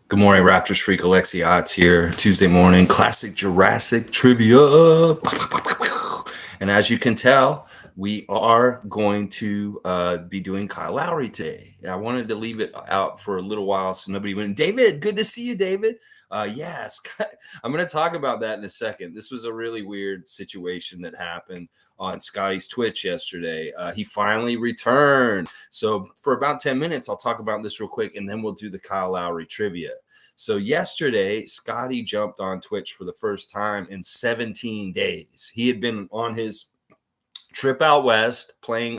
Good morning, Raptorsfreak Classic here. Tuesday morning, classic Jurassic trivia. And as you can tell, we are going to be doing Kyle Lowry today. I wanted to leave it out for a little while so nobody went, David, good to see you, David. Yes, I'm going to talk about that in a second. This was a really weird situation that happened on Scottie's Twitch yesterday. He finally returned. So for about 10 minutes, I'll talk about this real quick, and then we'll do the Kyle Lowry trivia. So yesterday, Scottie jumped on Twitch for the first time in 17 days. He had been on his trip out west playing,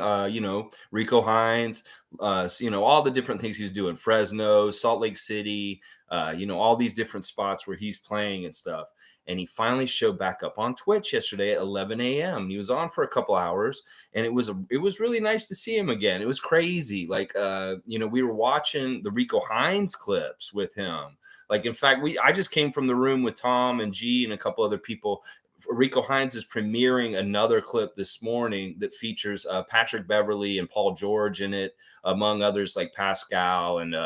Rico Hines, all the different things he's doing, Fresno, Salt Lake City, all these different spots where he's playing and stuff. And he finally showed back up on Twitch yesterday at 11 a.m. He was on for a couple hours, and it was really nice to see him again. It was crazy. Like, we were watching the Rico Hines clips with him. Like, in fact, I just came from the room with Tom and G and a couple other people. Rico Hines is premiering another clip this morning that features Patrick Beverly and Paul George in it, among others like Pascal, and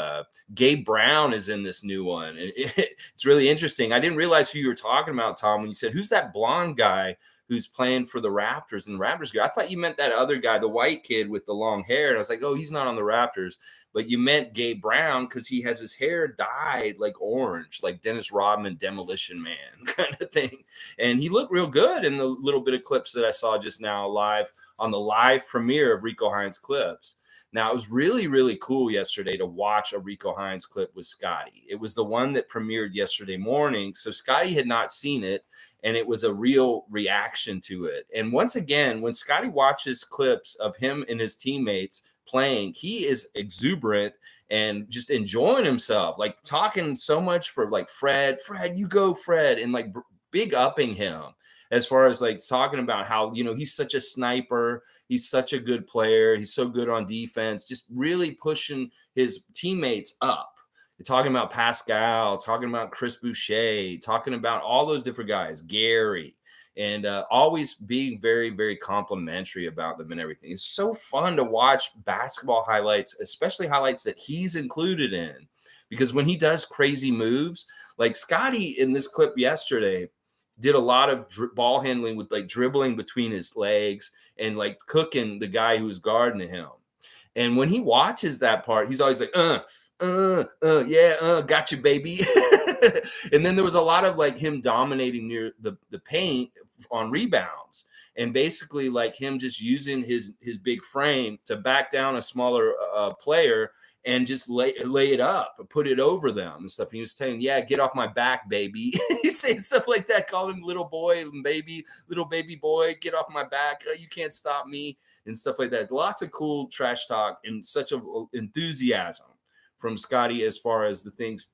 Gabe Brown is in this new one. And it's really interesting. I didn't realize who you were talking about, Tom, when you said, who's that blonde guy who's playing for the Raptors and the Raptors guy? I thought you meant that other guy, the white kid with the long hair. And I was like, oh, he's not on the Raptors. But you meant Gabe Brown because he has his hair dyed like orange, like Dennis Rodman, Demolition Man kind of thing. And he looked real good in the little bit of clips that I saw just now live on the live premiere of Rico Hines clips. Now, it was really, really cool yesterday to watch a Rico Hines clip with Scottie. It was the one that premiered yesterday morning. So Scottie had not seen it, and it was a real reaction to it. And once again, when Scottie watches clips of him and his teammates playing, he is exuberant and just enjoying himself, like talking so much for like Fred, you go, Fred, and like big upping him as far as like talking about how, he's such a sniper. He's such a good player. He's so good on defense, just really pushing his teammates up. Talking about Pascal, talking about Chris Boucher, talking about all those different guys, Gary, and always being very, very complimentary about them and everything. It's so fun to watch basketball highlights, especially highlights that he's included in, because when he does crazy moves, like Scottie in this clip yesterday, did a lot of ball handling with like dribbling between his legs and like cooking the guy who was guarding him. And when he watches that part, he's always like, got you, baby. And then there was a lot of like him dominating near the paint on rebounds, and basically like him just using his big frame to back down a smaller player and just lay it up, put it over them and stuff. And he was saying, yeah, get off my back, baby. He's saying stuff like that, call him little boy, baby, little baby boy, get off my back. You can't stop me and stuff like that. Lots of cool trash talk and such a enthusiasm from Scottie as far as the things,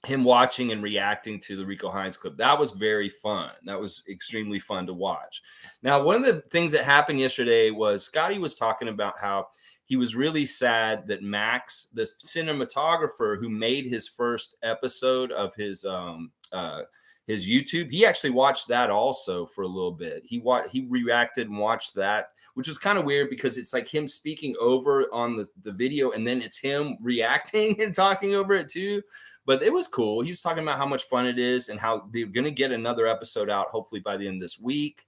him watching and reacting to the Rico Hines clip. That was very fun. That was extremely fun to watch. Now, one of the things that happened yesterday was Scottie was talking about how he was really sad that Max, the cinematographer who made his first episode of his YouTube, he actually watched that also for a little bit. He reacted and watched that, which was kind of weird because it's like him speaking over on the video, and then it's him reacting and talking over it too. But it was cool. He was talking about how much fun it is and how they're going to get another episode out hopefully by the end of this week.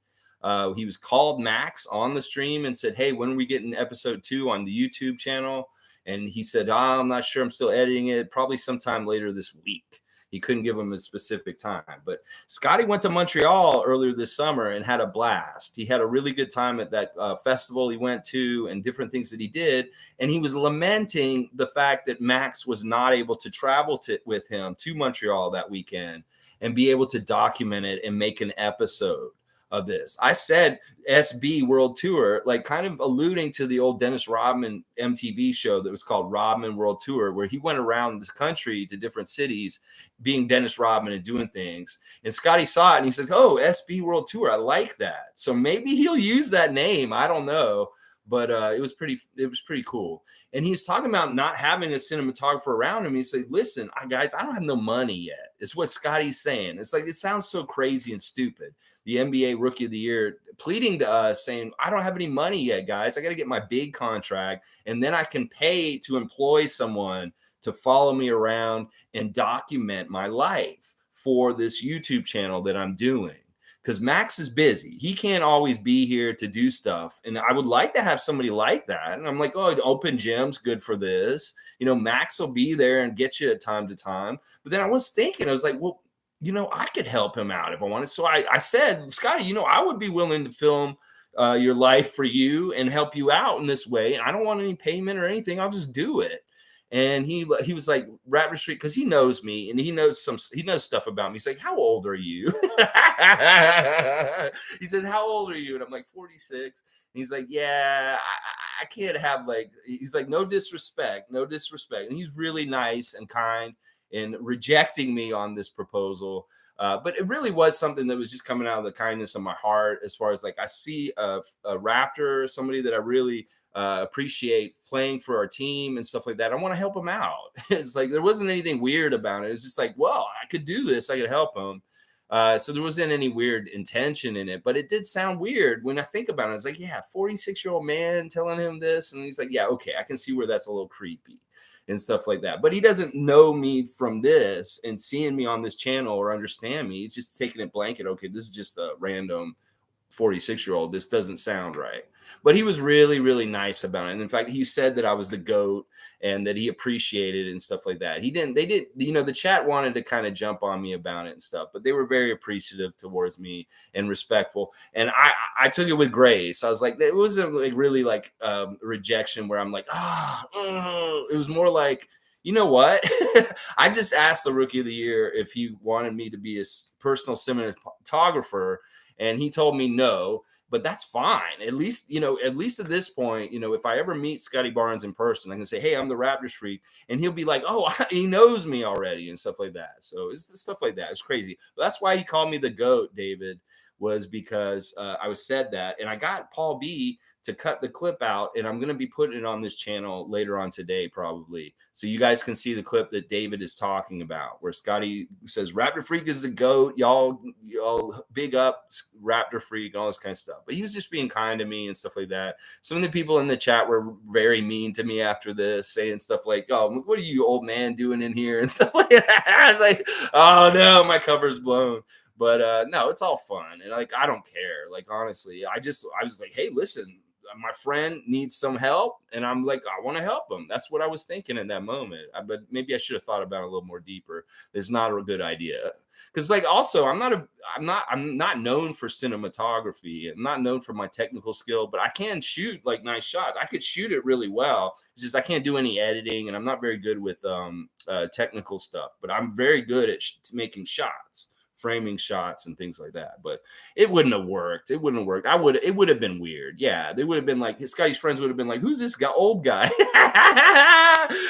He was called Max on the stream and said, hey, when are we getting episode 2 on the YouTube channel? And he said, I'm not sure. I'm still editing it. Probably sometime later this week. He couldn't give him a specific time. But Scottie went to Montreal earlier this summer and had a blast. He had a really good time at that festival he went to and different things that he did. And he was lamenting the fact that Max was not able to travel with him to Montreal that weekend and be able to document it and make an episode of this. I said SB World Tour, like kind of alluding to the old Dennis Rodman MTV show that was called Rodman World Tour, where he went around the country to different cities being Dennis Rodman and doing things. And Scottie saw it and he says, oh, SB World Tour, I like that. So maybe he'll use that name. I don't know. But it was pretty cool. And he was talking about not having a cinematographer around him. He said, listen, guys, I don't have no money yet. It's what Scottie's saying. It's like, it sounds so crazy and stupid. The NBA Rookie of the Year pleading to us saying, I don't have any money yet, guys. I got to get my big contract, and then I can pay to employ someone to follow me around and document my life for this YouTube channel that I'm doing. Because Max is busy. He can't always be here to do stuff. And I would like to have somebody like that. And I'm like, oh, open gym's good for this. Max will be there and get you at time to time. But then I was thinking, I was like, well, I could help him out if I wanted. So I said, Scottie, I would be willing to film your life for you and help you out in this way. And I don't want any payment or anything. I'll just do it. And he was like, Raptorsfreak, because he knows me and he knows stuff about me. He's like, how old are you? He said, how old are you? And I'm like, 46. And he's like, yeah, I can't have he's like, no disrespect. And he's really nice and kind and rejecting me on this proposal. But it really was something that was just coming out of the kindness of my heart, as far as I see a Raptor, somebody that I really appreciate playing for our team and stuff like that. I want to help him out. It's like there wasn't anything weird about it. It's just like, well, I could do this. I could help him. So there wasn't any weird intention in it, but it did sound weird when I think about it. It's like, yeah, 46-year-old man telling him this. And he's like, yeah, okay, I can see where that's a little creepy and stuff like that. But he doesn't know me from this and seeing me on this channel or understand me. He's just taking it blanket. Okay, this is just a random 46-year-old. This doesn't sound right. But he was really, really nice about it. And in fact, he said that I was the GOAT and that he appreciated it and stuff like that. They did, the chat wanted to kind of jump on me about it and stuff, but they were very appreciative towards me and respectful. And I took it with grace. I was like, it wasn't really rejection where I'm like, it was more like, you know what? I just asked the Rookie of the Year if he wanted me to be his personal cinematographer, and he told me no. But that's fine. At least at this point, if I ever meet Scottie Barnes in person, I can say, hey, I'm the Raptorsfreak. And he'll be like, oh, he knows me already and stuff like that. So it's stuff like that. It's crazy. But that's why he called me the GOAT, David, was because I was said that. And I got Paul B to cut the clip out, and I'm going to be putting it on this channel later on today, probably. So you guys can see the clip that David is talking about, where Scottie says, Raptorsfreak is the GOAT. Y'all big up Raptorsfreak and all this kind of stuff. But he was just being kind to me and stuff like that. Some of the people in the chat were very mean to me after this, saying stuff like, oh, what are you, old man, doing in here and stuff like that. I was like, oh, no, my cover's blown. But no, it's all fun. And I don't care. Honestly, I was like, hey, listen, my friend needs some help, and I'm like, I want to help him. That's what I was thinking in that moment. But maybe I should have thought about it a little more deeper. It's not a good idea, because also I'm not known for cinematography. I'm not known for my technical skill, but I can shoot nice shots. I could shoot it really well. It's just I can't do any editing, and I'm not very good with technical stuff. But I'm very good at making shots, framing shots and things like that. But it wouldn't have worked. It wouldn't have worked. It would have been weird. Yeah, they would have been like, Scottie's friends would have been like, who's this guy, old guy?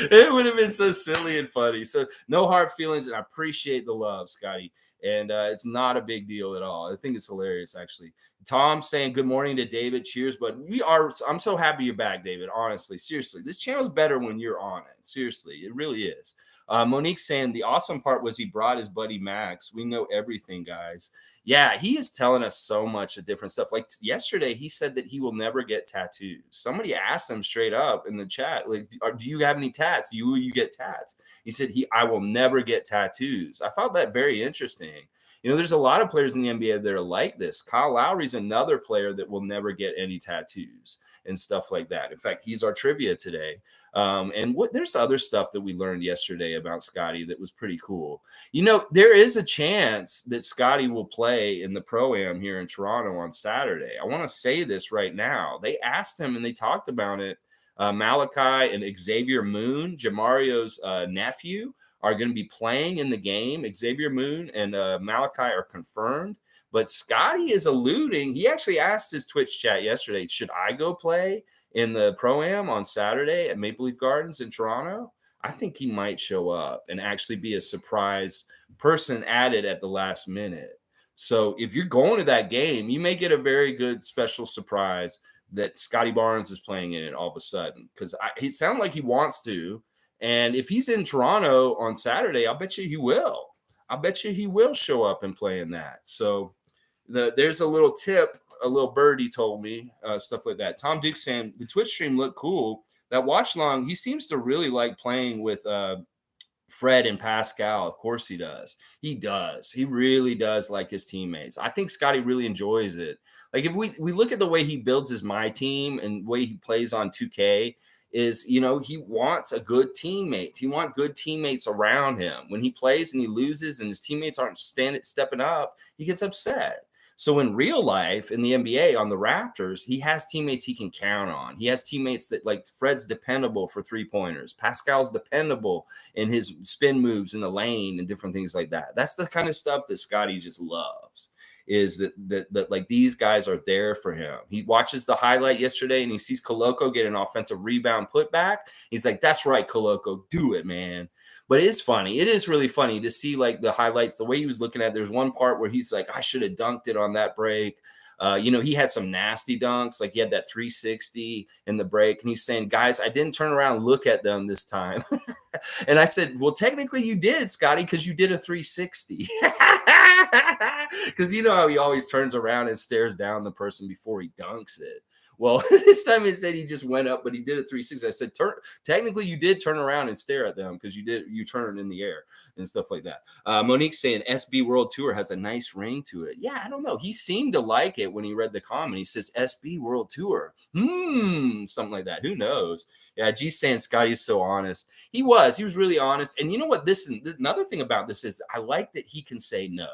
It would have been so silly and funny. So no hard feelings, and I appreciate the love, Scottie. And it's not a big deal at all. I think it's hilarious, actually. Tom saying good morning to David. Cheers, but I'm so happy you're back, David. Honestly, seriously, this channel's better when you're on it. Seriously, it really is. Monique saying the awesome part was he brought his buddy Max. We know everything, guys. Yeah, he is telling us so much of different stuff. Like yesterday, he said that he will never get tattoos. Somebody asked him straight up in the chat, do you have any tats? Will you get tats? He said I will never get tattoos. I found that very interesting. There's a lot of players in the NBA that are like this. Kyle Lowry's another player that will never get any tattoos and stuff like that. In fact, he's our trivia today. There's other stuff that we learned yesterday about Scottie that was pretty cool. There is a chance that Scottie will play in the Pro-Am here in Toronto on Saturday. I want to say this right now. They asked him and they talked about it. Malachi and Xavier Moon, Jamario's nephew, are going to be playing in the game. Xavier Moon and Malachi are confirmed. But Scottie is alluding. He actually asked his Twitch chat yesterday, should I go play in the Pro-Am on Saturday at Maple Leaf Gardens in Toronto? I think he might show up and actually be a surprise person added at the last minute. So if you're going to that game, you may get a very good special surprise that Scottie Barnes is playing in it all of a sudden, because he sounded like he wants to. And if he's in Toronto on Saturday, I'll bet you he will. I'll bet you he will show up and play in that. So there's a little tip, a little birdie told me, stuff like that. Tom Duke saying the Twitch stream looked cool. that watch long, he seems to really like playing with Fred and Pascal. Of course he does. He does. He really does like his teammates. I think Scottie really enjoys it. Like if we look at the way he builds his my team and the way he plays on 2K is, he wants a good teammate. He wants good teammates around him. When he plays and he loses and his teammates aren't stepping up, he gets upset. So in real life, in the NBA on the Raptors, he has teammates he can count on. He has teammates that, like, Fred's dependable for 3-pointers. Pascal's dependable in his spin moves in the lane and different things like that. That's the kind of stuff that Scottie just loves. Is that like these guys are there for him. He watches the highlight yesterday and he sees Koloko get an offensive rebound putback. He's like, "That's right, Koloko, do it, man." But it is funny. It is really funny to see like the highlights, the way he was looking at it. There's one part where he's like, "I should have dunked it on that break." He had some nasty dunks, like he had that 360 in the break, and he's saying, "Guys, I didn't turn around and look at them this time." And I said, "Well, technically you did, Scottie, because you did a 360." Because you know how he always turns around and stares down the person before he dunks it. Well, this time it said he just went up, but he did a 360. I said, technically you did turn around and stare at them because you turned in the air and stuff like that. Monique saying SB World Tour has a nice ring to it. Yeah, I don't know. He seemed to like it when he read the comment. He says SB World Tour. Something like that. Who knows? Yeah, G saying Scottie is so honest. He was really honest. And you know what? Another thing about this is I like that he can say no.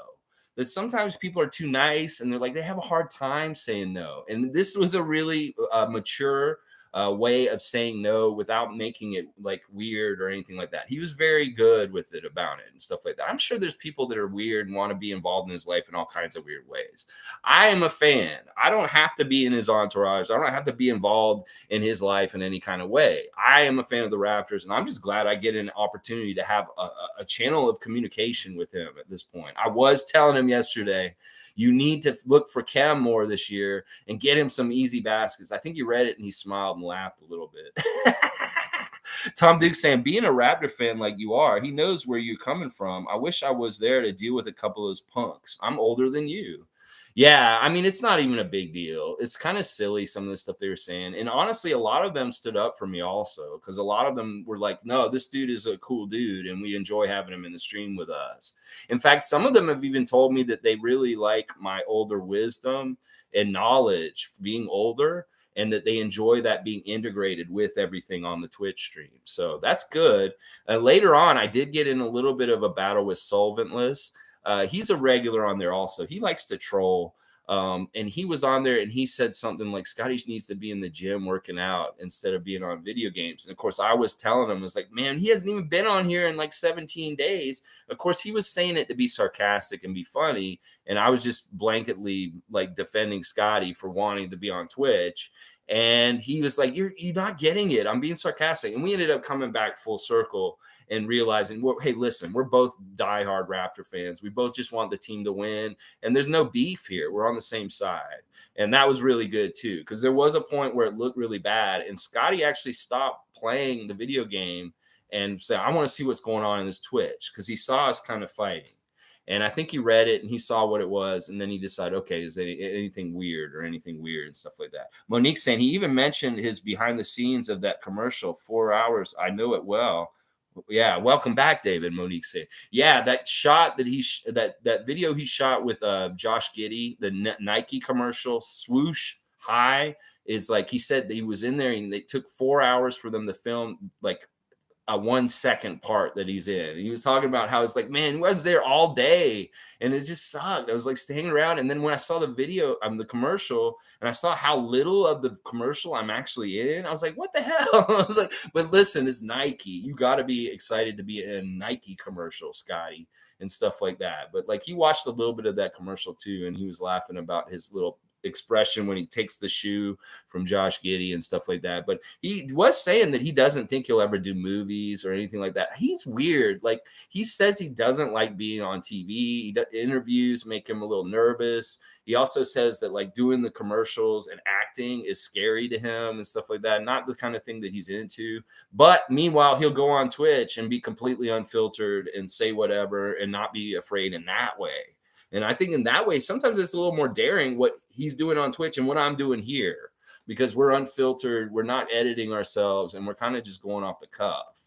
That sometimes people are too nice and they have a hard time saying no. And this was a really mature way of saying no without making it like weird or anything like that. He was very good with it about it and stuff like that. I'm sure there's people that are weird and want to be involved in his life in all kinds of weird ways. I am a fan. I don't have to be in his entourage. I don't have to be involved in his life in any kind of way. I am a fan of the Raptors, and I'm just glad I get an opportunity to have a channel of communication with him at this point. I was telling him yesterday, you need to look for Chem more this year and get him some easy baskets. I think he read it and he smiled and laughed a little bit. Tom Duke saying, being a Raptor fan like you are, he knows where you're coming from. I wish I was there to deal with a couple of those punks. I'm older than you. Yeah, I mean, it's not even a big deal. It's kind of silly, some of the stuff they were saying. And honestly, a lot of them stood up for me also, because a lot of them were like, no, this dude is a cool dude, and we enjoy having him in the stream with us. In fact, some of them have even told me that they really like my older wisdom and knowledge being older, and that they enjoy that being integrated with everything on the Twitch stream. So that's good. Later on, I did get in a little bit of a battle with Solventless. He's a regular on there also. He likes to troll. And he was on there and he said something like Scottie needs to be in the gym working out instead of being on video games. And of course, I was telling him, I was like, man, he hasn't even been on here in like 17 days. Of course, he was saying it to be sarcastic and be funny. And I was just blanketly like defending Scottie for wanting to be on Twitch. And he was like, you're not getting it. I'm being sarcastic. And we ended up coming back full circle and realizing, well, hey, listen, we're both diehard Raptor fans. We both just want the team to win. And there's no beef here. We're on the same side. And that was really good, too, because there was a point where it looked really bad. And Scottie actually stopped playing the video game and said, I want to see what's going on in this Twitch, because he saw us kind of fighting. And I think he read it and he saw what it was. And then he decided, okay, is there anything weird and stuff like that. Monique saying he even mentioned his behind the scenes of that commercial, 4 hours. I know it well. Yeah, welcome back, David. Monique said, yeah, that shot that that video he shot with Josh Giddey, the Nike commercial, swoosh high, is like he said that he was in there and they took 4 hours for them to film like a 1 second part that he's in. And he was talking about how it's like, man, he was there all day and it just sucked. I was like staying around. And then when I saw the video, the commercial, and I saw how little of the commercial I'm actually in, I was like, what the hell? I was like, but listen, it's Nike. You got to be excited to be in a Nike commercial, Scottie, and stuff like that. But like he watched a little bit of that commercial too, and he was laughing about his little expression when he takes the shoe from Josh Giddey and stuff like that. But he was saying that he doesn't think he'll ever do movies or anything like that. He's weird. Like he says he doesn't like being on TV. Interviews make him a little nervous. He also says that like doing the commercials and acting is scary to him and stuff like that. Not the kind of thing that he's into. But meanwhile, he'll go on Twitch and be completely unfiltered and say whatever and not be afraid in that way. And I think in that way, sometimes it's a little more daring what he's doing on Twitch and what I'm doing here. because we're unfiltered, we're not editing ourselves, and we're kind of just going off the cuff.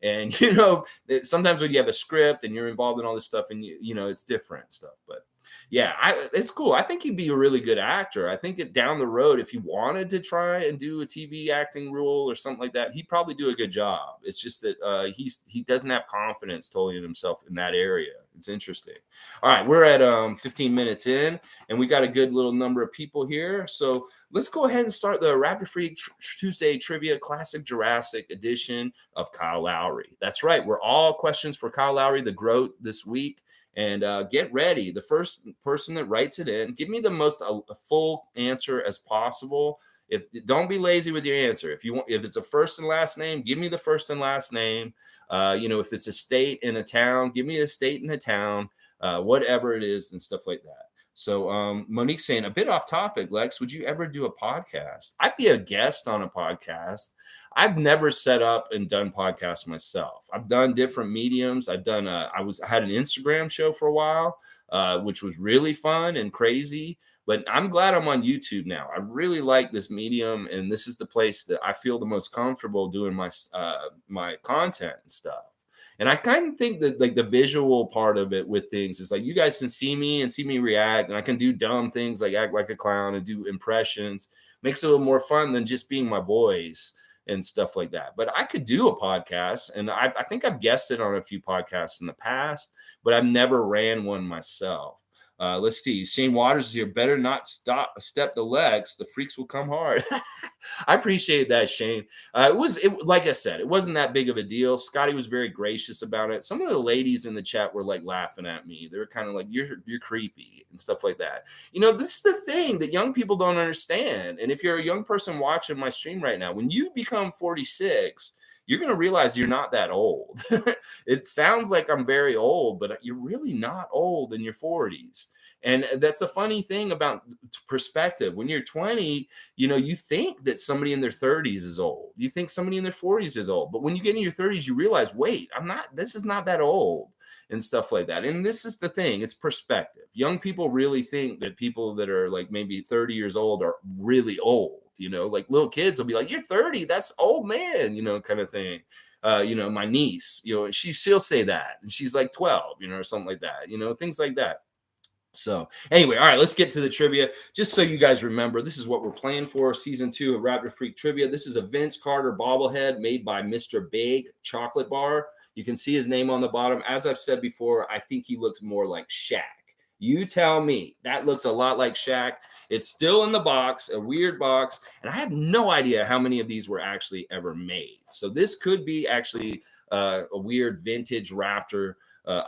And you know, sometimes when you have a script and you're involved in all this stuff, and you know, it's different stuff. But yeah, it's cool. I think he'd be a really good actor. I think it down the road, if he wanted to try and do a TV acting role or something like that, he'd probably do a good job. It's just that he doesn't have confidence totally in himself in that area. It's interesting. All right, we're at 15 minutes in, and we got a good little number of people here. So let's go ahead and start the Raptorsfreak Tuesday Trivia Classic Jurassic edition of Kyle Lowry. That's right. We're all questions for Kyle Lowry, the G.R.O.A.T this week. And get ready. The first person that writes it in, give me the most a full answer as possible. If don't be lazy with your answer. If you want, if it's a first and last name, give me the first and last name. You know, if it's a state and a town, give me a state and a town. Whatever it is and stuff like that. So Monique's saying, a bit off topic, Lex, would you ever do a podcast? I'd be a guest on a podcast. I've never set up and done podcasts myself. I've done different mediums. I've done I had an Instagram show for a while, which was really fun and crazy. But I'm glad I'm on YouTube now. I really like this medium, and this is the place that I feel the most comfortable doing my content and stuff. And I kind of think that like the visual part of it with things is like you guys can see me and see me react, and I can do dumb things like act like a clown and do impressions. Makes it a little more fun than just being my voice and stuff like that. But I could do a podcast, and I think I've guested on a few podcasts in the past, but I've never ran one myself. Let's see. Shane Waters is here. Better not step the legs. The freaks will come hard. I appreciate that, Shane. Like I said, it wasn't that big of a deal. Scottie was very gracious about it. Some of the ladies in the chat were like laughing at me. They were kind of like, you're creepy and stuff like that. You know, this is the thing that young people don't understand. And if you're a young person watching my stream right now, when you become 46, you're going to realize you're not that old. It sounds like I'm very old, but you're really not old in your 40s. And that's the funny thing about perspective. When you're 20, you know, you think that somebody in their 30s is old. You think somebody in their 40s is old. But when you get in your 30s, you realize, wait, this is not that old and stuff like that. And this is the thing, it's perspective. Young people really think that people that are like maybe 30 years old are really old. You know, like little kids will be like, you're 30, that's old man, you know, kind of thing. You know, my niece, you know, she'll say that, and she's like 12, you know, or something like that, you know, things like that. So anyway, all right, let's get to the trivia. Just so you guys remember, this is what we're playing for season 2 of Raptorsfreak Trivia. This is a Vince Carter bobblehead made by Mr. Big Chocolate Bar. You can see his name on the bottom. As I've said before, I think he looks more like Shaq. You tell me. That looks a lot like Shaq. It's still in the box, a weird box, and I have no idea how many of these were actually ever made. So this could be actually a weird vintage Raptor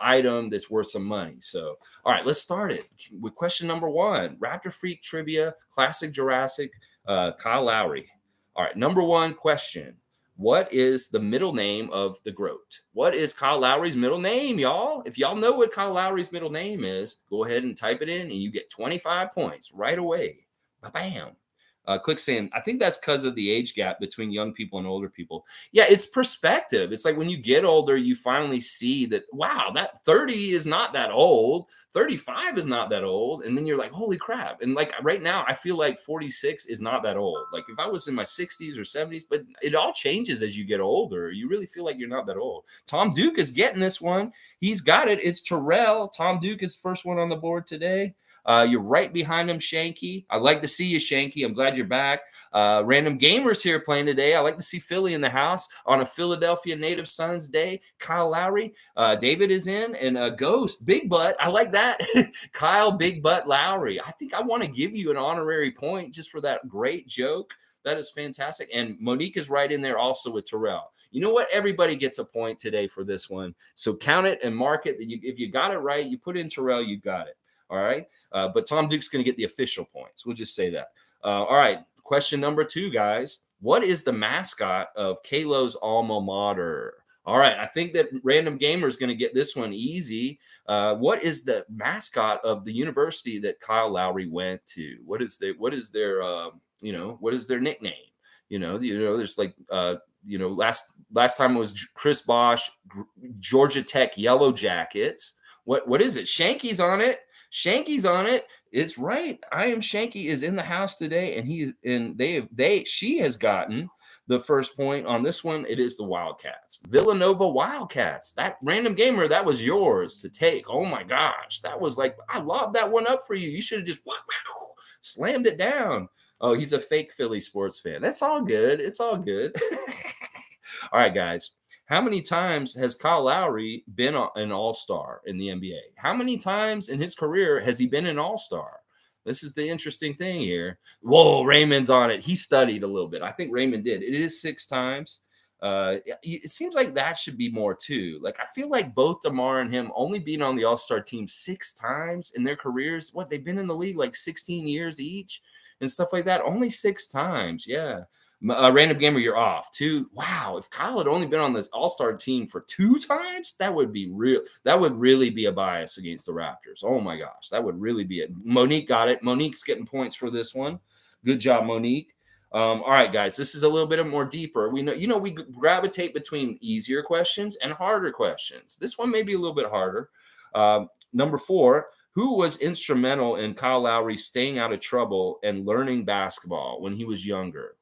item that's worth some money. So, all right, let's start it with question number 1. Raptorsfreak Trivia, Classic Jurassic, Kyle Lowry. All right, number 1 question. What is the middle name of the G.R.O.A.T? What is Kyle Lowry's middle name, y'all? If y'all know what Kyle Lowry's middle name is, go ahead and type it in, and you get 25 points right away. Bam. Click saying, I think that's because of the age gap between young people and older people. Yeah, it's perspective. It's like when you get older, you finally see that, wow, that 30 is not that old. 35 is not that old. And then you're like, holy crap. And like right now, I feel like 46 is not that old. Like if I was in my 60s or 70s, but it all changes as you get older. You really feel like you're not that old. Tom Duke is getting this one. He's got it. It's Terrell. Tom Duke is first one on the board today. You're right behind him, Shanky. I'd like to see you, Shanky. I'm glad you're back. Random Gamers here playing today. I like to see Philly in the house on a Philadelphia Native Sons Day. Kyle Lowry. David is in. And Ghost, Big Butt. I like that. Kyle Big Butt Lowry. I think I want to give you an honorary point just for that great joke. That is fantastic. And Monique is right in there also with Terrell. You know what? Everybody gets a point today for this one. So count it and mark it. If you got it right, you put in Terrell, you got it. All right. But Tom Duke's going to get the official points. We'll just say that. All right. Question number 2, guys. What is the mascot of Kayla's alma mater? All right. I think that Random Gamer is going to get this one easy. What is the mascot of the university that Kyle Lowry went to? What is their nickname? There's like, last time it was Chris Bosch, Georgia Tech Yellow Jackets. What is it? Shanky's on it. Shanky's on it. It's right. I am Shanky is in the house today, and he is, and she has gotten the first point on this one. It is the Wildcats, Villanova Wildcats. That random gamer, that was yours to take. Oh my gosh, that was like, I lobbed that one up for you. You should have just slammed it down. Oh, he's a fake Philly sports fan. That's all good. It's all good. All right, guys. How many times has Kyle Lowry been an all-star in the NBA? How many times in his career has he been an all-star? This is the interesting thing here. Whoa, Raymond's on it. He studied a little bit. I think Raymond did. It is 6 times. It seems like that should be more too. Like, I feel like both DeMar and him only being on the all-star team 6 times in their careers. What, they've been in the league like 16 years each and stuff like that. Only 6 times. Yeah. Random gamer, you're off. 2. Wow, if Kyle had only been on this all-star team for 2 times, that would be real. That would really be a bias against the Raptors. Oh my gosh, that would really be it. Monique got it. Monique's getting points for this one. Good job, Monique. All right, guys, this is a little bit of more deeper. We know, we gravitate between easier questions and harder questions. This one may be a little bit harder. Number 4. Who was instrumental in Kyle Lowry staying out of trouble and learning basketball when he was younger?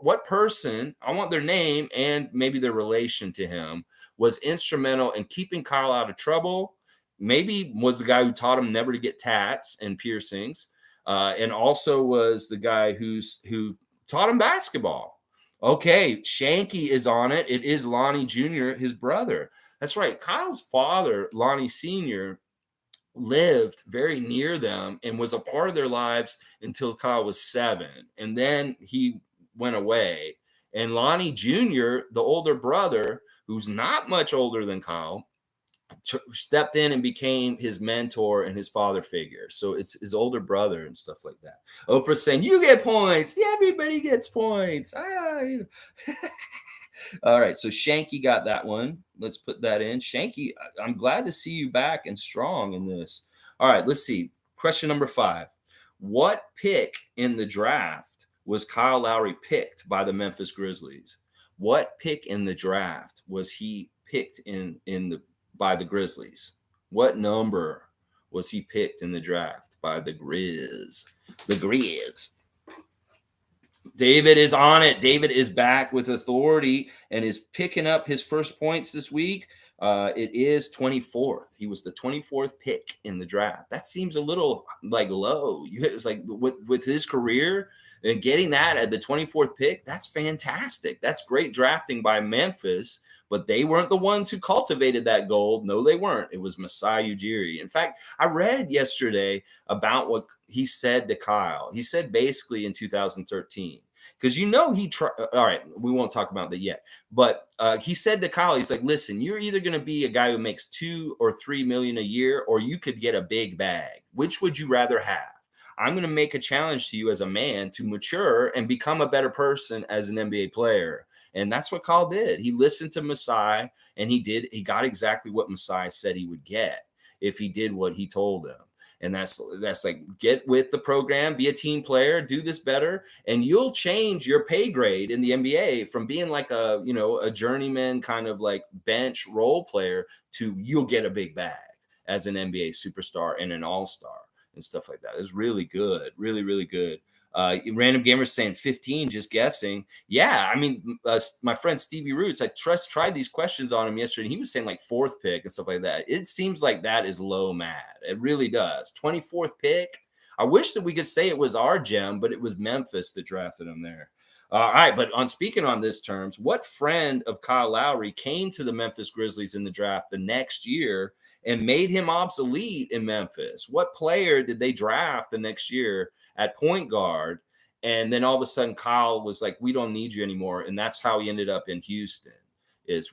What person, I want their name and maybe their relation to him, was instrumental in keeping Kyle out of trouble? Maybe was the guy who taught him never to get tats and piercings, and also was the guy who taught him basketball. Okay, Shanky is on it. It is Lonnie Jr., his brother. That's right. Kyle's father, Lonnie Sr., lived very near them and was a part of their lives until Kyle was 7. And then he went away. And Lonnie Jr., the older brother, who's not much older than Kyle, stepped in and became his mentor and his father figure. So it's his older brother and stuff like that. Oprah saying, you get points. Yeah, everybody gets points. All right, so Shanky got that one. Let's put that in. Shanky, I'm glad to see you back and strong in this. All right, let's see. Question number 5. What pick in the draft was Kyle Lowry picked by the Memphis Grizzlies? What pick in the draft was he picked by the Grizzlies? What number was he picked in the draft by the Grizz? The Grizz. David is on it. David is back with authority and is picking up his first points this week. It is 24th. He was the 24th pick in the draft. That seems a little like low. It's like with his career and getting that at the 24th pick, that's fantastic. That's great drafting by Memphis, but they weren't the ones who cultivated that gold. No, they weren't. It was Masai Ujiri. In fact, I read yesterday about what he said to Kyle. He said basically in 2013, because all right, we won't talk about that yet, but he said to Kyle, he's like, listen, you're either going to be a guy who makes 2 or 3 million a year, or you could get a big bag. Which would you rather have? I'm going to make a challenge to you as a man to mature and become a better person as an NBA player. And that's what Kyle did. He listened to Masai, and he got exactly what Masai said he would get if he did what he told him. And that's like, get with the program, be a team player, do this better, and you'll change your pay grade in the NBA from being like a journeyman kind of like bench role player to you'll get a big bag as an NBA superstar and an all-star and stuff like that. It's really good. Really, really good. Random Gamer saying 15, just guessing. Yeah, I mean, my friend Stevie Roots, I tried these questions on him yesterday, and he was saying like 4th pick and stuff like that. It seems like that is low mad. It really does. 24th pick. I wish that we could say it was our gem, but it was Memphis that drafted him there. All right, but speaking on this terms, what friend of Kyle Lowry came to the Memphis Grizzlies in the draft the next year and made him obsolete in Memphis? What player did they draft the next year at point guard? And then all of a sudden Kyle was like, we don't need you anymore. And that's how he ended up in Houston.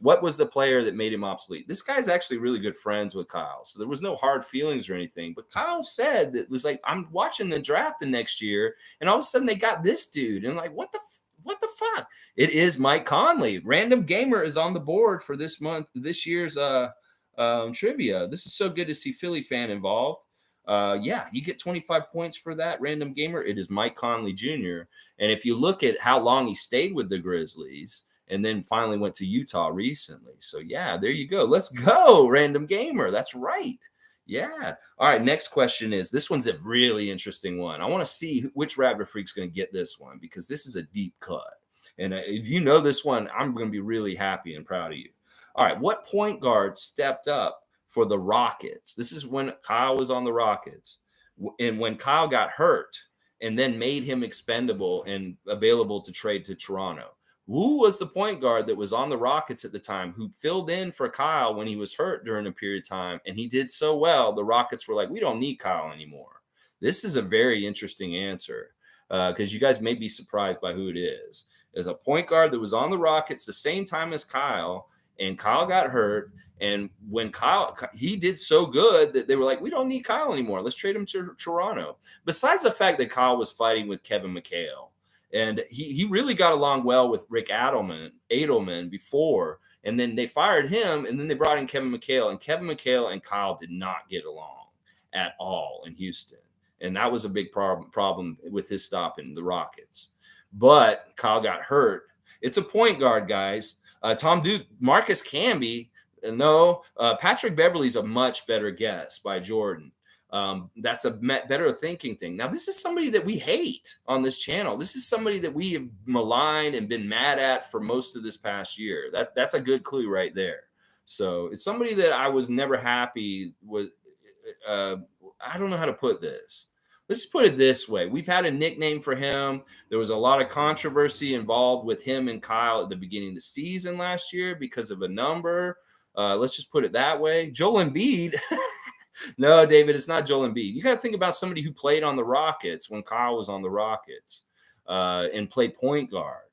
What was the player that made him obsolete? This guy's actually really good friends with Kyle. So there was no hard feelings or anything. But Kyle said that it was like, I'm watching the draft the next year, and all of a sudden they got this dude. And I'm like, what the fuck? It is Mike Conley. Random Gamer is on the board for this year's trivia. This is so good to see Philly fan involved. Yeah, you get 25 points for that, Random Gamer. It is Mike Conley Jr. And if you look at how long he stayed with the Grizzlies and then finally went to Utah recently. So yeah, there you go. Let's go, Random Gamer. That's right. Yeah. All right. Next question is this one's a really interesting one. I want to see which Raptor Freak's going to get this one because this is a deep cut. And if you know this one, I'm going to be really happy and proud of you. All right. What point guard stepped up for the Rockets? This is when Kyle was on the Rockets. And when Kyle got hurt and then made him expendable and available to trade to Toronto. Who was the point guard that was on the Rockets at the time who filled in for Kyle when he was hurt during a period of time? And he did so well, the Rockets were like, we don't need Kyle anymore. This is a very interesting answer because you guys may be surprised by who it is. There's a point guard that was on the Rockets the same time as Kyle, and Kyle got hurt. And when he did so good that they were like, we don't need Kyle anymore. Let's trade him to Toronto. Besides the fact that Kyle was fighting with Kevin McHale. And he really got along well with Rick Adelman before, and then they fired him, and then they brought in Kevin McHale, and Kevin McHale and Kyle did not get along at all in Houston, and that was a big problem with his stop in the Rockets. But Kyle got hurt. It's a point guard, guys. Tom Duke, Marcus Camby, no, Patrick Beverley's a much better guess by Jordan. That's a better thinking thing. Now, this is somebody that we hate on this channel. This is somebody that we have maligned and been mad at for most of this past year. That's a good clue right there. So it's somebody that I was never happy with. I don't know how to put this. Let's put it this way. We've had a nickname for him. There was a lot of controversy involved with him and Kyle at the beginning of the season last year because of a number. Let's just put it that way. Joel Embiid. No, David, it's not Joel Embiid. You got to think about somebody who played on the Rockets when Kyle was on the Rockets and played point guard.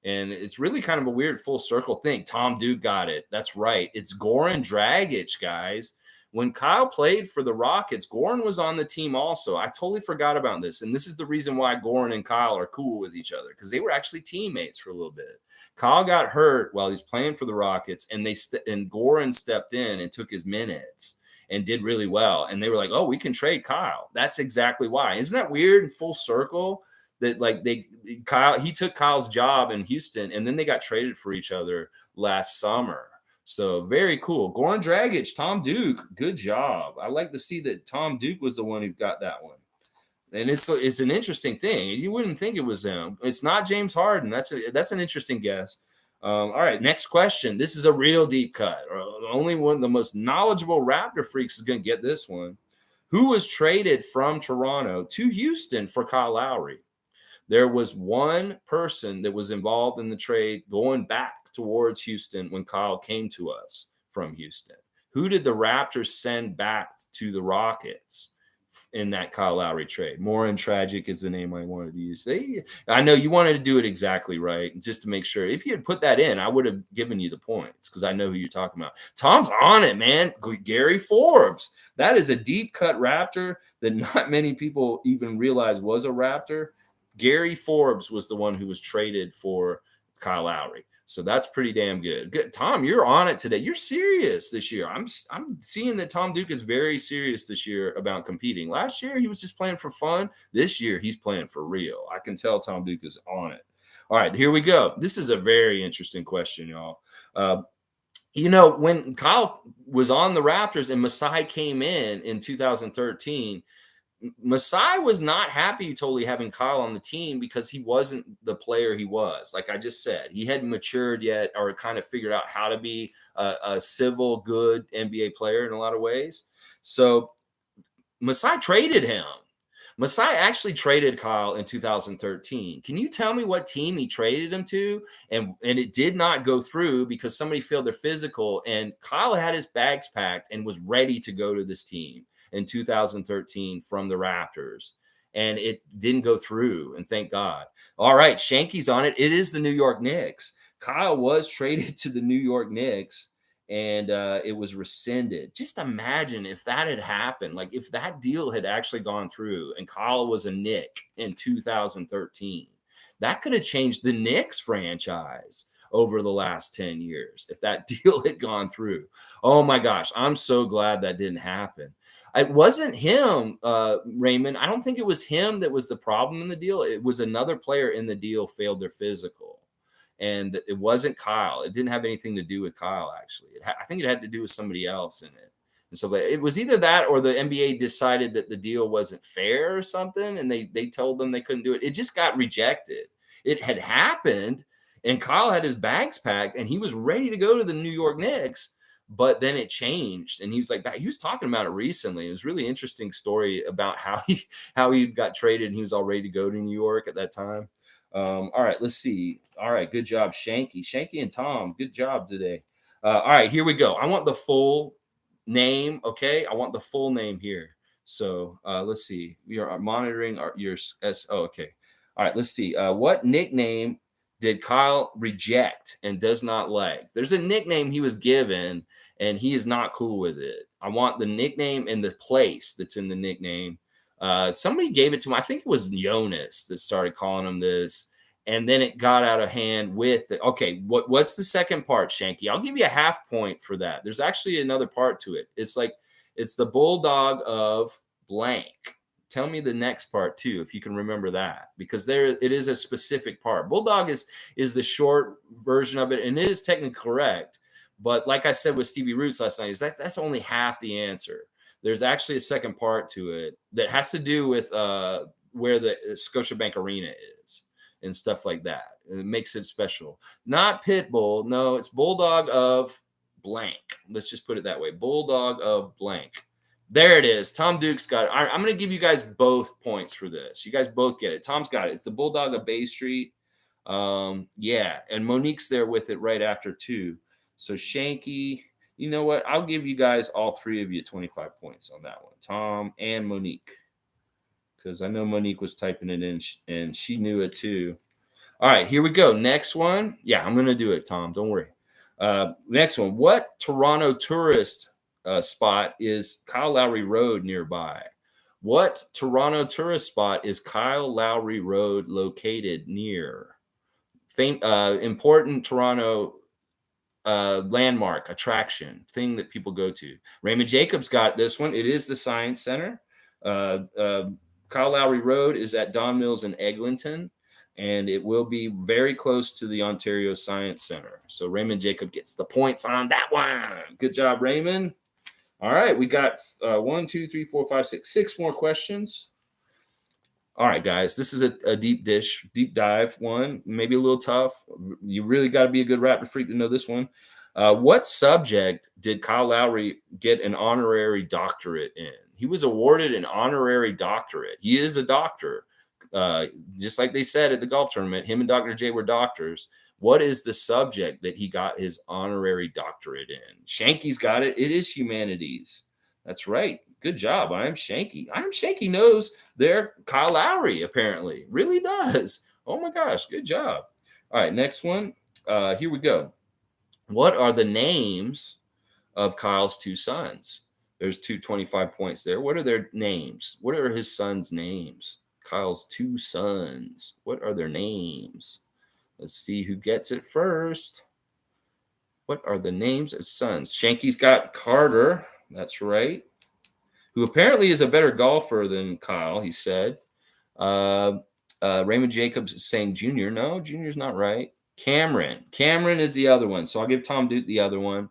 And it's really kind of a weird full circle thing. Tom Duke got it. That's right. It's Goran Dragic, guys. When Kyle played for the Rockets, Goran was on the team also. I totally forgot about this. And this is the reason why Goran and Kyle are cool with each other because they were actually teammates for a little bit. Kyle got hurt while he's playing for the Rockets, and Goran stepped in and took his minutes and did really well. And they were like, oh, we can trade Kyle. That's exactly why. Isn't that weird in full circle that like he took Kyle's job in Houston and then they got traded for each other last summer. So very cool. Goran Dragic, Tom Duke, good job. I like to see that Tom Duke was the one who got that one. And it's an interesting thing. You wouldn't think it was him. It's not James Harden. That's an interesting guess. All right, next question. This is a real deep cut. Only one of the most knowledgeable Raptor freaks is going to get this one. Who was traded from Toronto to Houston for Kyle Lowry? There was one person that was involved in the trade going back towards Houston when Kyle came to us from Houston. Who did the Raptors send back to the Rockets in that Kyle Lowry trade? Morin Tragic is the name I wanted to use. I know you wanted to do it exactly right, just to make sure. If you had put that in, I would have given you the points because I know who you're talking about. Tom's on it, man. Gary Forbes. That is a deep cut Raptor that not many people even realize was a Raptor. Gary Forbes was the one who was traded for Kyle Lowry. So that's pretty damn good. Good, Tom, you're on it today. You're serious this year. I'm seeing that Tom Duke is very serious this year about competing. Last year, he was just playing for fun. This year, he's playing for real. I can tell Tom Duke is on it. All right, here we go. This is a very interesting question, y'all. When Kyle was on the Raptors and Masai came in 2013, Masai was not happy totally having Kyle on the team because he wasn't the player he was. Like I just said, he hadn't matured yet or kind of figured out how to be a civil, good NBA player in a lot of ways. So Masai traded him. Masai actually traded Kyle in 2013. Can you tell me what team he traded him to? And it did not go through because somebody failed their physical, and Kyle had his bags packed and was ready to go to this team in 2013 from the Raptors, and it didn't go through, and thank God. All right, Shanky's on it. It is the New York Knicks. Kyle was traded to the New York Knicks, and it was rescinded. Just imagine if that had happened, like if that deal had actually gone through and Kyle was a Knick in 2013. That could have changed the Knicks franchise over the last 10 years if that deal had gone through. Oh my gosh, I'm so glad that didn't happen. It wasn't him, Raymond. I don't think it was him that was the problem in the deal. It was another player in the deal failed their physical. And it wasn't Kyle. It didn't have anything to do with Kyle, actually. I think it had to do with somebody else in it. and so it was either that or the NBA decided that the deal wasn't fair or something, and they told them they couldn't do it. It just got rejected. It had happened, and Kyle had his bags packed, and he was ready to go to the New York Knicks. But then it changed, and he was like, he was talking about it recently. It was a really interesting story about how he got traded, and he was all ready to go to New York at that time. All right, let's see. All right, good job, Shanky and Tom. Good job today. All right, here we go. I want the full name. Okay, I want the full name here. So let's see. We are monitoring your S. Oh, okay. All right, let's see. What nickname did Kyle reject and does not like? There's a nickname he was given, and he is not cool with it. I want the nickname and the place that's in the nickname. Somebody gave it to him. I think it was Jonas that started calling him this, and then it got out of hand with it. Okay, what's the second part, Shanky? I'll give you a half point for that. There's actually another part to it. It's like it's the bulldog of blank. Tell me the next part too, if you can remember that, because there it is a specific part. Bulldog is the short version of it, and it is technically correct. But like I said with Stevie Roots last night, is that's only half the answer. There's actually a second part to it that has to do with where the Scotiabank Arena is and stuff like that. It makes it special. Not Pitbull. No, it's Bulldog of blank. Let's just put it that way. Bulldog of blank. There it is. Tom Duke's got it. I'm going to give you guys both points for this. You guys both get it. Tom's got it. It's the Bulldog of Bay Street. Yeah, and Monique's there with it right after too. So Shanky, you know what? I'll give you guys, all three of you, 25 points on that one. Tom and Monique, because I know Monique was typing it in and she knew it too. All right, here we go. Next one. Yeah, I'm going to do it, Tom. Don't worry. Next one. What Toronto tourist spot is Kyle Lowry Road nearby? What Toronto tourist spot is Kyle Lowry Road located near? Important Toronto landmark, attraction, thing that people go to. Raymond Jacobs got this one. It is the Science Center. Kyle Lowry Road is at Don Mills in Eglinton, and it will be very close to the Ontario Science Center. So Raymond Jacob gets the points on that one. Good job, Raymond. All right, we got 1, 2, 3, 4, 5, 6, 6 more questions. All right, guys, this is a deep dive one, maybe a little tough. You really got to be a good Raptor freak to know this one. What subject did Kyle Lowry get an honorary doctorate in? He was awarded an honorary doctorate. He is a doctor. Just like they said at the golf tournament, him and Dr. J were doctors. What is the subject that he got his honorary doctorate in? Shanky's got it. It is humanities. That's right. Good job. I am Shanky. Knows their Kyle Lowry, apparently. Really does. Oh my gosh. Good job. All right. Next one. Here we go. What are the names of Kyle's two sons? There's 225 points there. What are their names? What are his sons' names? Kyle's two sons. What are their names? Let's see who gets it first. What are the names of sons? Shanky's got Carter. That's right. Who apparently is a better golfer than Kyle, he said. Raymond Jacobs is saying Junior. No, Junior's not right. Cameron is the other one. So I'll give Tom Duke the other one.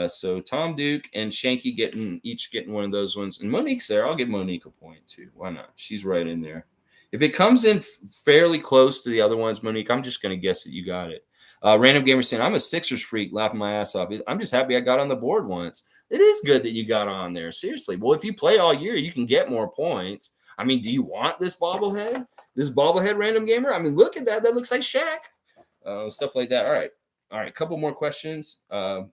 So Tom Duke and Shanky each getting one of those ones. And Monique's there. I'll give Monique a point too. Why not? She's right in there. If it comes in fairly close to the other ones, Monique, I'm just going to guess that you got it. Random Gamer saying, I'm a Sixers freak, laughing my ass off. I'm just happy I got on the board once. It is good that you got on there. Seriously. Well, if you play all year, you can get more points. I mean, do you want this bobblehead? This bobblehead, Random Gamer? I mean, look at that. That looks like Shaq. Stuff like that. All right. Couple more questions. All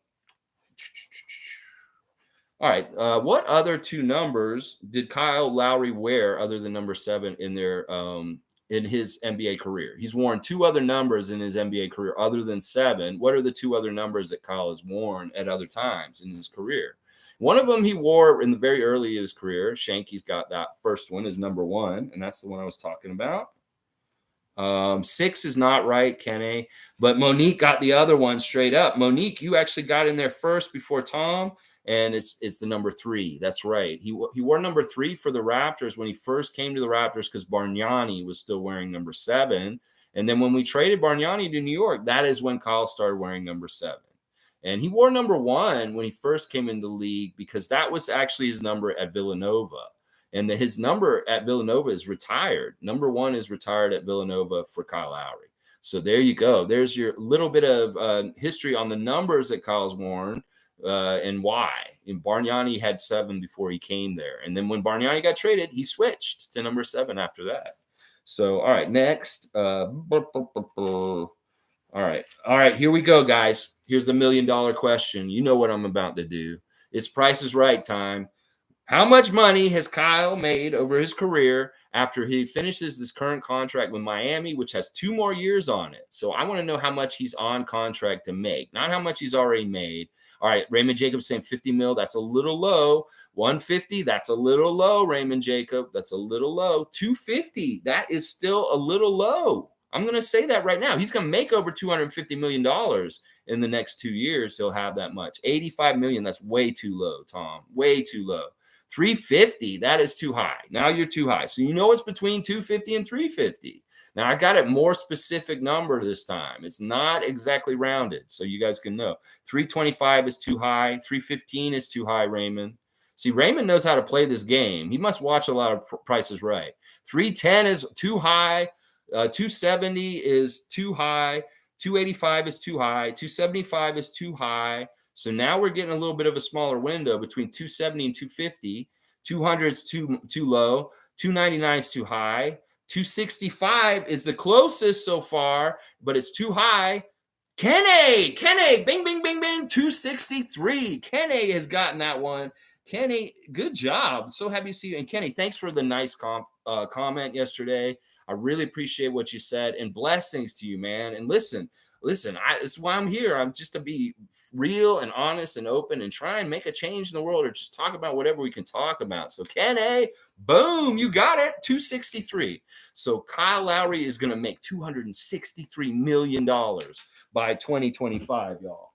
right. What other two numbers did Kyle Lowry wear other than number 7 in his NBA career? He's worn 2 other numbers in his NBA career other than 7. What are the 2 other numbers that Kyle has worn at other times in his career? One of them he wore in the very early of his career. Shanky's got that first one is number 1, and that's the one I was talking about. 6 is not right, Kenny, but Monique got the other one straight up. Monique, you actually got in there first before Tom, and it's the number 3. That's right. He wore number 3 for the Raptors when he first came to the Raptors because Bargnani was still wearing number 7. And then when we traded Bargnani to New York, that is when Kyle started wearing number 7. And he wore number 1 when he first came into the league because that was actually his number at Villanova. And his number at Villanova is retired. Number 1 is retired at Villanova for Kyle Lowry. So there you go. There's your little bit of history on the numbers that Kyle's worn and why. And Bargnani had 7 before he came there. And then when Bargnani got traded, he switched to number 7 after that. So, all right, next. All right, here we go, guys. Here's the $1 million question. You know what I'm about to do. It's Price is Right time. How much money has Kyle made over his career after he finishes this current contract with Miami, which has 2 more years on it? So I want to know how much he's on contract to make, not how much he's already made. All right, Raymond Jacobs saying 50 mil. That's a little low. 150, that's a little low, Raymond Jacob. That's a little low. 250, that is still a little low. I'm going to say that right now. He's going to make over $250 million in the next 2 years. He'll have that much. 85 million, that's way too low, Tom. Way too low. 350, that is too high. Now you're too high. So you know it's between 250 and 350. Now I got it more specific number this time. It's not exactly rounded, so you guys can know. 325 is too high. 315 is too high, Raymond. See, Raymond knows how to play this game. He must watch a lot of Prices Right. 310 is too high. 270 is too high. 285 is too high. 275 is too high. So now we're getting a little bit of a smaller window between 270 and 250. 200 is too low. 299 is too high. 265 is the closest so far, but it's too high. Kenny, bing, bing, bing, bing, 263. Kenny has gotten that one. Kenny, good job. So happy to see you. And Kenny, thanks for the nice comment yesterday. I really appreciate what you said, and blessings to you, man. And listen, it's why I'm here. I'm just to be real and honest and open and try and make a change in the world, or just talk about whatever we can talk about. So Kenny, boom, you got it. 263. So Kyle Lowry is going to make $263 million by 2025, y'all.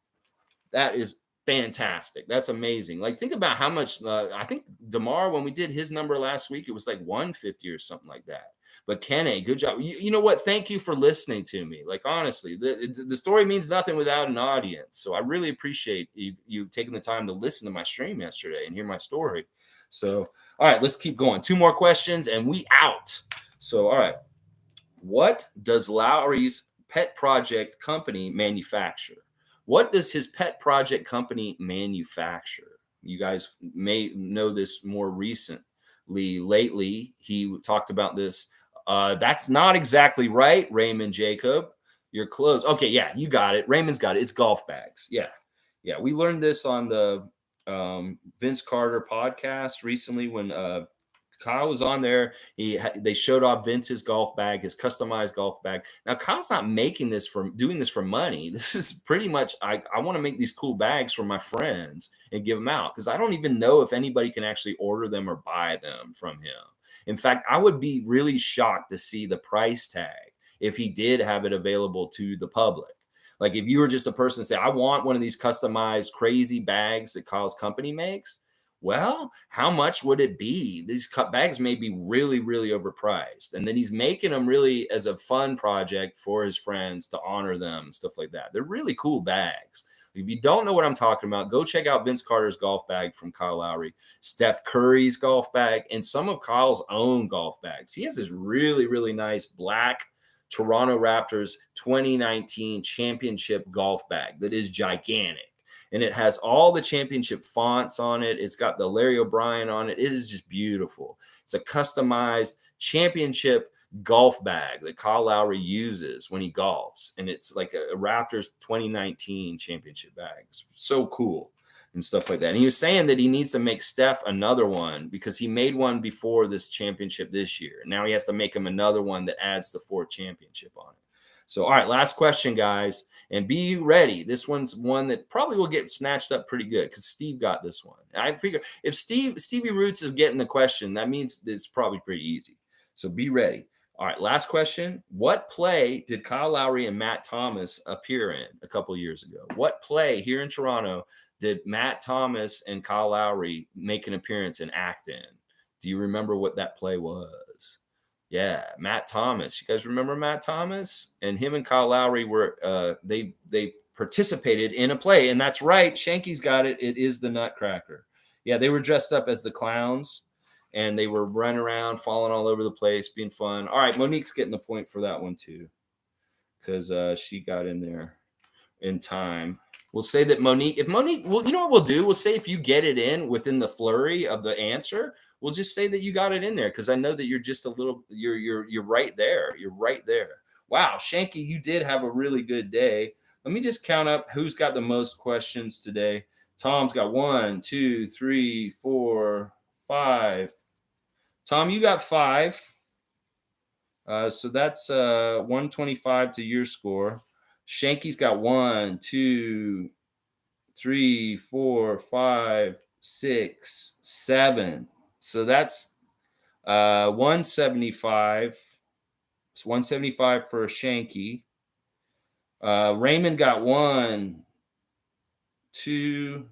That is fantastic. That's amazing. Like, think about how much, I think DeMar, when we did his number last week, it was like 150 or something like that. But Kenny, good job. You know what? Thank you for listening to me. Like, honestly, the story means nothing without an audience. So I really appreciate you taking the time to listen to my stream yesterday and hear my story. So, all right, let's keep going. 2 more questions and we out. So, all right. What does Lowry's pet project company manufacture? What does his pet project company manufacture? You guys may know this more recently. Lately, he talked about this. That's not exactly right, Raymond Jacob. You're close. Okay, yeah, you got it. Raymond's got it. It's golf bags. Yeah. We learned this on the Vince Carter podcast recently when Kyle was on there. They showed off Vince's golf bag, his customized golf bag. Now Kyle's not doing this for money. This is pretty much I want to make these cool bags for my friends and give them out because I don't even know if anybody can actually order them or buy them from him. In fact, I would be really shocked to see the price tag if he did have it available to the public. Like if you were just a person to say, I want one of these customized crazy bags that Kyle's company makes. Well, how much would it be? These bags may be really, really overpriced. And then he's making them really as a fun project for his friends to honor them and stuff like that. They're really cool bags. If you don't know what I'm talking about, go check out Vince Carter's golf bag from Kyle Lowry, Steph Curry's golf bag, and some of Kyle's own golf bags. He has this really, really nice black Toronto Raptors 2019 championship golf bag that is gigantic. And it has all the championship fonts on it. It's got the Larry O'Brien on it. It is just beautiful. It's a customized championship golf bag that Kyle Lowry uses when he golfs. And it's like a Raptors 2019 championship bag. It's so cool and stuff like that. And he was saying that he needs to make Steph another one because he made one before this championship this year. Now he has to make him another one that adds the 4th championship on it. So, all right, last question, guys, and be ready. This one's one that probably will get snatched up pretty good because Steve got this one. I figure if Stevie Roots is getting the question, that means it's probably pretty easy. So be ready. All right, last question. What play did Kyle Lowry and Matt Thomas appear in a couple years ago? What play here in Toronto did Matt Thomas and Kyle Lowry make an appearance and act in? Do you remember what that play was? Yeah, Matt Thomas. You guys remember Matt Thomas? And him and Kyle Lowry were they participated in a play. And that's right. Shanky's got it. It is the Nutcracker. Yeah, they were dressed up as the clowns and they were running around, falling all over the place, being fun. All right, Monique's getting the point for that one too, because she got in there in time. We'll say that Monique, well, you know what we'll do? We'll say if you get it in within the flurry of the answer, we'll just say that you got it in there because I know that you're just a little, you're right there. You're right there. Wow, Shanky, you did have a really good day. Let me just count up who's got the most questions today. Tom's got 1, 2, 3, 4, 5. Tom, you got 5. So that's 125 to your score. Shanky's got 1, 2, 3, 4, 5, 6, 7. So that's 175. It's 175 for Shanky. Raymond got 1, 2,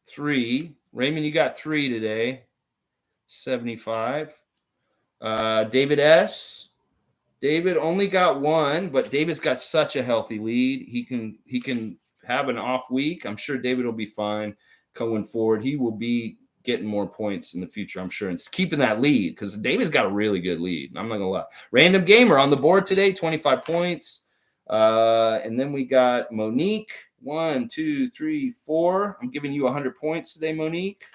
3. Raymond, you got 3 today. 75. David S. David only got 1, but David's got such a healthy lead. He can have an off week. I'm sure David will be fine going forward. He will be getting more points in the future, I'm sure, and keeping that lead because David's got a really good lead. I'm not gonna lie. Random Gamer on the board today, 25 points. And then we got Monique, 1, 2, 3, 4. I'm giving you 100 points today, Monique.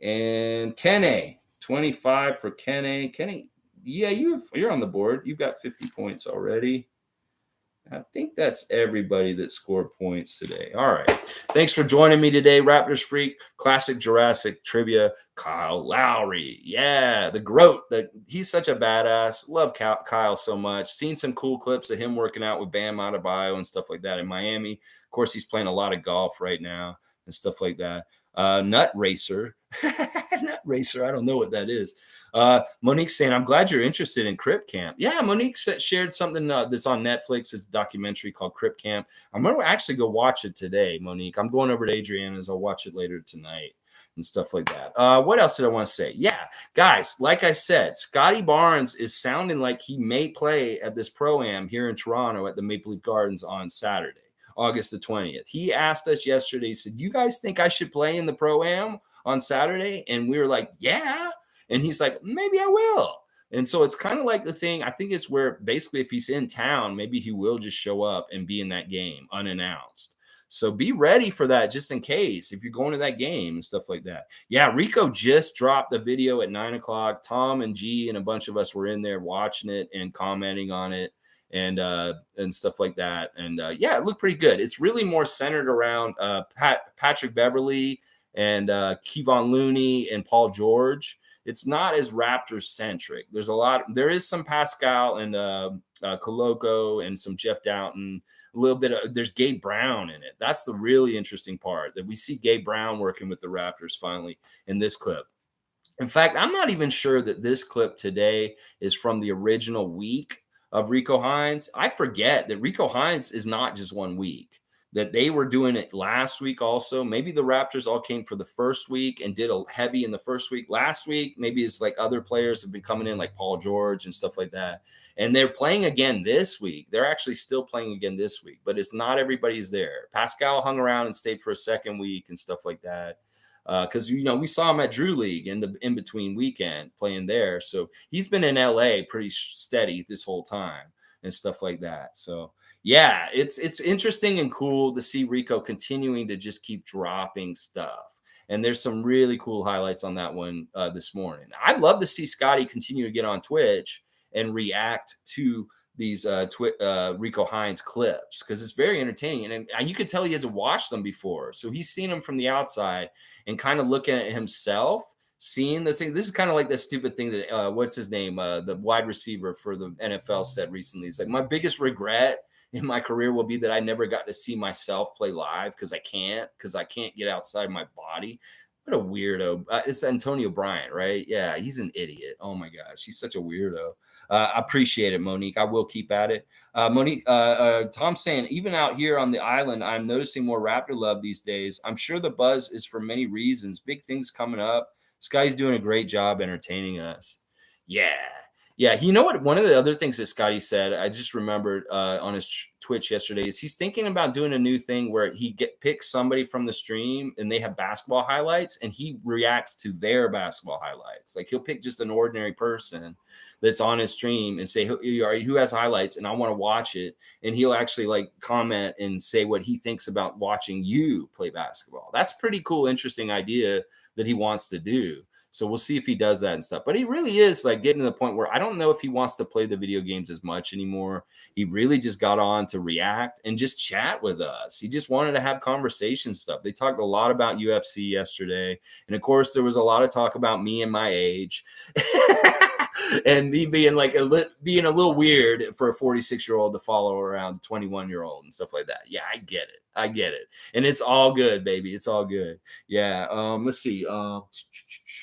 And Kenny, 25 for Kenny. Kenny, yeah, you're on the board. You've got 50 points already. I think that's everybody that scored points today. All right. Thanks for joining me today. Raptorsfreak Classic Jurassic Trivia. Kyle Lowry. Yeah, the G.R.O.A.T. He's such a badass. Love Kyle so much. Seen some cool clips of him working out with Bam Adebayo and stuff like that in Miami. Of course, he's playing a lot of golf right now and stuff like that. Nut Racer. Nut Racer. I don't know what that is. Monique's saying, I'm glad you're interested in Crip Camp. Yeah, Monique shared something that's on Netflix. It's a documentary called Crip Camp. I'm going to actually go watch it today, Monique. I'm going over to Adriana's. I'll watch it later tonight and stuff like that. What else did I want to say? Yeah, guys, like I said, Scottie Barnes is sounding like he may play at this Pro-Am here in Toronto at the Maple Leaf Gardens on Saturday, August the 20th. He asked us yesterday, he said, you guys think I should play in the Pro-Am on Saturday? And we were like, yeah. And he's like, maybe I will. And so it's kind of like the thing. I think it's where basically if he's in town, maybe he will just show up and be in that game unannounced. So be ready for that just in case if you're going to that game and stuff like that. Yeah, Rico just dropped the video at 9 o'clock. Tom and G and a bunch of us were in there watching it and commenting on it and stuff like that. And yeah, it looked pretty good. It's really more centered around Patrick Beverley and Kevon Looney and Paul George. It's not as Raptors centric. There is some Pascal and Koloko and some Jeff Doughton, a little bit of, there's Gabe Brown in it. That's the really interesting part that we see Gabe Brown working with the Raptors finally in this clip. In fact, I'm not even sure that this clip today is from the original week of Rico Hines. I forget that Rico Hines is not just 1 week, that they were doing it last week also. Maybe the Raptors all came for the first week and did a heavy in the first week. Last week, maybe it's like other players have been coming in like Paul George and stuff like that. And they're playing again this week. They're actually still playing again this week, but it's not everybody's there. Pascal hung around and stayed for a second week and stuff like that. Because, we saw him at Drew League in the in-between weekend playing there. So he's been in LA pretty steady this whole time and stuff like that. So, yeah, it's interesting and cool to see Rico continuing to just keep dropping stuff. And there's some really cool highlights on that one this morning. I'd love to see Scottie continue to get on Twitch and react to these Rico Hines clips because it's very entertaining. And you could tell he hasn't watched them before. So he's seen them from the outside and kind of looking at himself, seeing this thing. This is kind of like the stupid thing that, what's his name? The wide receiver for the NFL said recently. He's like, my biggest regret in my career will be that I never got to see myself play live because I can't get outside my body. What a weirdo. It's Antonio Bryant, right? Yeah, he's an idiot. Oh my gosh, he's such a weirdo. I appreciate it, Monique. I will keep at it. Monique, Tom's saying, even out here on the island, I'm noticing more Raptor love these days. I'm sure the buzz is for many reasons. Big things coming up. Sky's doing a great job entertaining us. Yeah. Yeah, you know what? One of the other things that Scottie said, I just remembered on his Twitch yesterday, is he's thinking about doing a new thing where he picks somebody from the stream and they have basketball highlights, and he reacts to their basketball highlights. Like he'll pick just an ordinary person that's on his stream and say who has highlights, and I want to watch it, and he'll actually like comment and say what he thinks about watching you play basketball. That's pretty cool, interesting idea that he wants to do. So we'll see if he does that and stuff. But he really is like getting to the point where I don't know if he wants to play the video games as much anymore. He really just got on to react and just chat with us. He just wanted to have conversation stuff. They talked a lot about UFC yesterday. And of course, there was a lot of talk about me and my age. And me being like being a little weird for a 46-year-old to follow around 21-year-old and stuff like that. Yeah, I get it. I get it. And it's all good, baby. It's all good. Yeah. Let's see.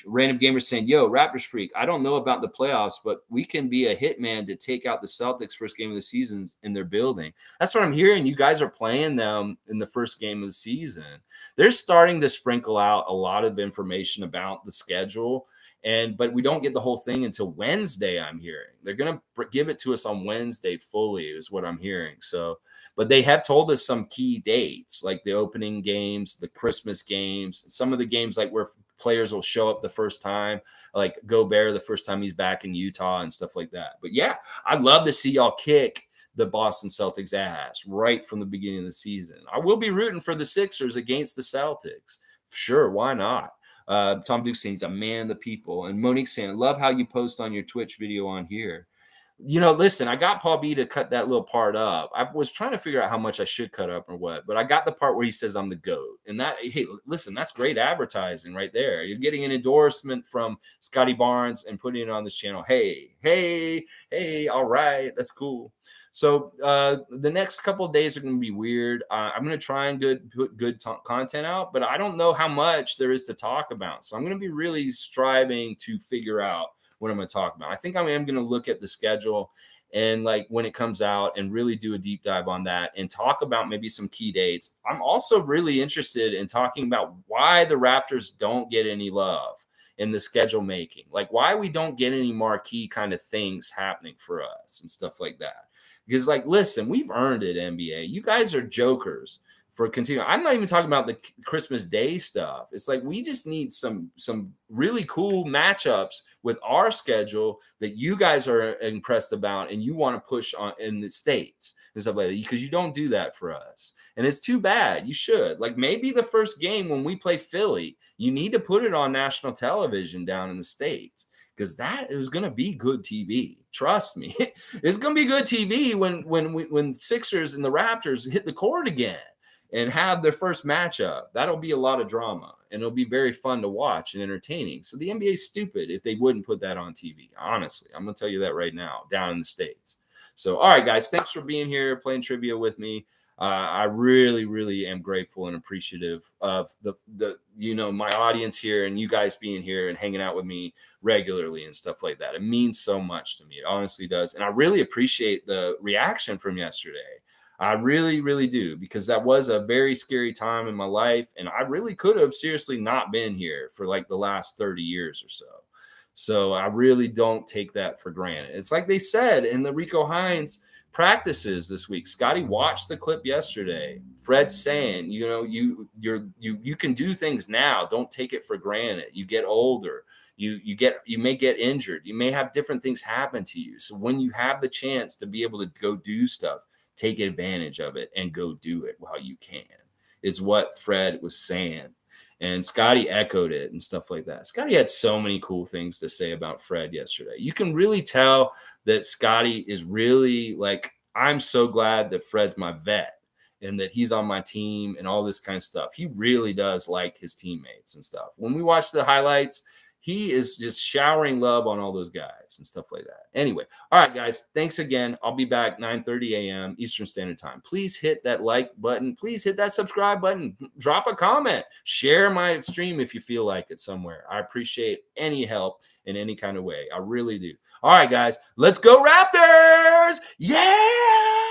Random gamer saying, yo, Raptors freak, I don't know about the playoffs, but we can be a hitman to take out the Celtics first game of the season in their building. That's what I'm hearing. You guys are playing them in the first game of the season. They're starting to sprinkle out a lot of information about the schedule. But we don't get the whole thing until Wednesday, I'm hearing. They're going to give it to us on Wednesday fully is what I'm hearing. So, but they have told us some key dates, like the opening games, the Christmas games, some of the games like where players will show up the first time, like Gobert the first time he's back in Utah and stuff like that. But yeah, I'd love to see y'all kick the Boston Celtics ass right from the beginning of the season. I will be rooting for the Sixers against the Celtics. Sure, why not? Tom Duke saying he's a man of the people. And Monique saying, love how you post on your Twitch video on here. You know, listen, I got Paul B to cut that little part up. I was trying to figure out how much I should cut up or what, but I got the part where he says I'm the GOAT. And that, hey, listen, that's great advertising right there. You're getting an endorsement from Scottie Barnes and putting it on this channel. Hey, all right, that's cool. So the next couple of days are going to be weird. I'm going to try and put good content out, but I don't know how much there is to talk about. So I'm going to be really striving to figure out what I'm going to talk about. I think I am going to look at the schedule and like when it comes out and really do a deep dive on that and talk about maybe some key dates. I'm also really interested in talking about why the Raptors don't get any love in the schedule making, like why we don't get any marquee kind of things happening for us and stuff like that. Because, like, listen, we've earned it, NBA. You guys are jokers for continuing. I'm not even talking about the Christmas Day stuff. It's like we just need some really cool matchups with our schedule that you guys are impressed about and you want to push on in the States and stuff like that, because you don't do that for us. And it's too bad. You should. Like maybe the first game when we play Philly, you need to put it on national television down in the States, because that is going to be good TV. Trust me, it's going to be good TV when Sixers and the Raptors hit the court again and have their first matchup. That'll be a lot of drama, and it'll be very fun to watch and entertaining. So the NBA is stupid if they wouldn't put that on TV. Honestly, I'm going to tell you that right now, down in the States. So, all right, guys, thanks for being here, playing trivia with me. I really, really am grateful and appreciative of the my audience here and you guys being here and hanging out with me regularly and stuff like that. It means so much to me. It honestly does. And I really appreciate the reaction from yesterday. I really, really do, because that was a very scary time in my life. And I really could have seriously not been here for like the last 30 years or so. So I really don't take that for granted. It's like they said in the Rico Hines practices this week. Scottie watched the clip yesterday. Fred saying, you can do things now. Don't take it for granted. You get older. You may get injured. You may have different things happen to you. So when you have the chance to be able to go do stuff, take advantage of it and go do it while you can, is what Fred was saying. And Scottie echoed it and stuff like that. Scottie had so many cool things to say about Fred yesterday. You can really tell that Scottie is really like, I'm so glad that Fred's my vet and that he's on my team and all this kind of stuff. He really does like his teammates and stuff. When we watch the highlights, he is just showering love on all those guys and stuff like that. Anyway, all right, guys, thanks again. I'll be back 9:30 a.m. Eastern Standard Time. Please hit that like button. Please hit that subscribe button. Drop a comment. Share my stream if you feel like it somewhere. I appreciate any help in any kind of way. I really do. All right, guys, let's go Raptors. Yeah!